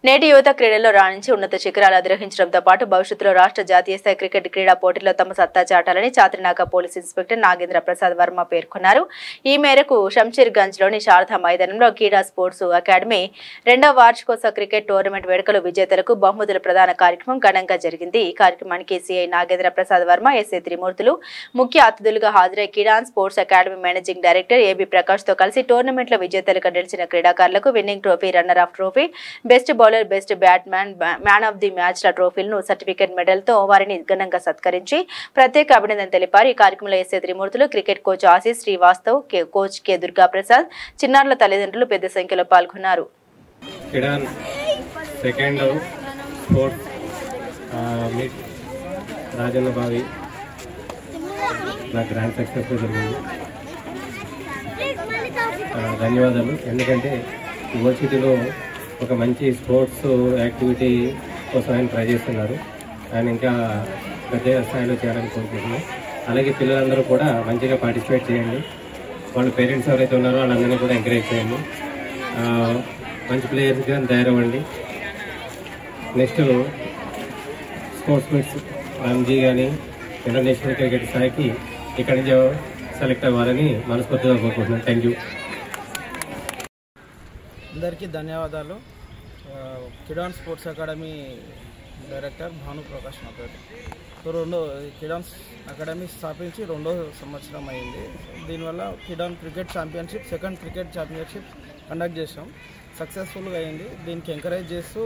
నేటి యువత క్రీడల్లో రాణించి ఉన్నత శిఖరాలు అధిరోహించడంతో పాటు భవిష్యత్తులో రాష్ట్ర జాతీయ స్థాయి క్రికెట్ క్రీడా పోటీల్లో తమ సత్తా చాటాలని చాత్రినాక పోలీస్ ఇన్స్పెక్టర్ నాగేంద్ర ప్రసాద్ వర్మ పేర్కొన్నారు. ఈ మేరకు శంషీర్గంజ్లోని శారదా మైదానంలో క్రీడా స్పోర్ట్స్ అకాడమీ 2వ వార్షికోత్సవ క్రికెట్ టోర్నమెంట్ వేడుకలు విజేతలకు బహుమతుల ప్రదాన కార్యక్రమం ఘనంగా జరిగింది. ఈ కార్యక్రమానికి సిఐ నాగేంద్ర ప్రసాద్ వర్మ, ఎస్ఐ త్రిమూర్తులు ముఖ్య అతిథులుగా హాజరై క్రీడా sports academy managing director AB Prakash తో కలిసి టోర్నమెంట్లో విజేతలుగా నిలిచిన క్రీడాకారులకు winnowing trophy, runner of trophy, best bowler, best batsman, man of the మ్యాచ్ల ట్రోఫీలను, సర్టిఫికెట్ మెడల్తో వారిని ఘనంగా సత్కరించి ప్రత్యేక అభినందన తెలిపారు. ఈ కార్యక్రమంలో SA Trimurthulu, cricket coach Ashish Srivastav, coach K Durga Prasad, చిన్నారుల తల్లిదండ్రులు పెద్ద సంఖ్యలో పాల్గొన్నారు. ధన్యవాదాలు. ఎందుకంటే గోల్డ్ సిటీలో ఒక మంచి స్పోర్ట్స్ యాక్టివిటీ కోసం ఆయన ట్రై చేస్తున్నారు. ఆయన ఇంకా పెద్ద స్థాయిలో చేయాలని కోరుకుంటున్నాం. అలాగే పిల్లలందరూ కూడా మంచిగా పార్టిసిపేట్ చేయండి. వాళ్ళ పేరెంట్స్ ఎవరైతే ఉన్నారో వాళ్ళందరినీ కూడా ఎంకరేజ్ చేయండి. మంచి ప్లేయర్స్గా తయారవ్వండి. నెక్స్ట్ స్పోర్ట్స్ మీట్స్ రంజీ కానీ ఇంటర్నేషనల్ క్రికెట్ స్థాయికి ఇక్కడి నుంచి సెలెక్ట్ అవ్వాలని మనస్ఫూర్తిగా కోరుకుంటున్నాను. Thank you. అందరికీ ధన్యవాదాలు. Kidan sports academy director Bhanu Prakash నా పేరు. కిడాన్ అకాడమీ స్థాపించి 2వ సంవత్సరం అయింది. దీనివల్ల Kidan cricket championship, second cricket championship conduct చేసాం. సక్సెస్ఫుల్గా అయింది. దీనికి ఎంకరేజ్ చేస్తూ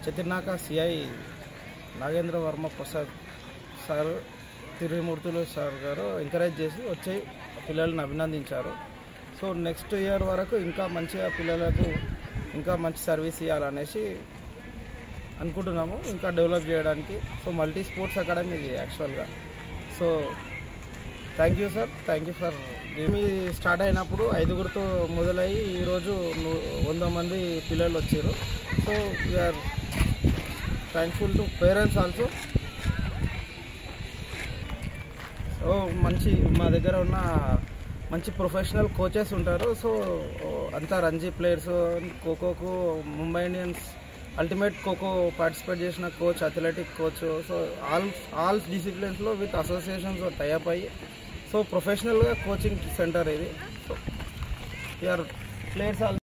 Chatrinaka CI Nagendra Varma Prasad sir, Tirumurthulu sir గారు ఎంకరేజ్ చేసి వచ్చి పిల్లల్ని అభినందించారు. సో నెక్స్ట్ ఇయర్ వరకు ఇంకా మంచిగా పిల్లలకు ఇంకా మంచి సర్వీస్ ఇవ్వాలనేసి అనుకుంటున్నాము, ఇంకా డెవలప్ చేయడానికి. సో మల్టీ స్పోర్ట్స్ అకాడమీ ఇది యాక్చువల్గా. So thank you sir, thank you for. మీ స్టార్ట్ అయినప్పుడు 5గురితో మొదలయ్యి ఈరోజు 100 మంది పిల్లలు వచ్చారు. So we are thankful to parents also. So మా దగ్గర ఉన్న మంచి ప్రొఫెషనల్ కోచెస్ ఉంటారు. సో అంతా రంజీ ప్లేయర్స్, ఖోఖోకు Mumbai Indians ultimate Kho Kho participate చేసిన coach, athletic coach. So all డిసిప్లిన్స్లో విత్ అసోసియేషన్స్ టైఅప్ అయ్యి సో ప్రొఫెషనల్గా కోచింగ్ సెంటర్ ఇది. So we are players all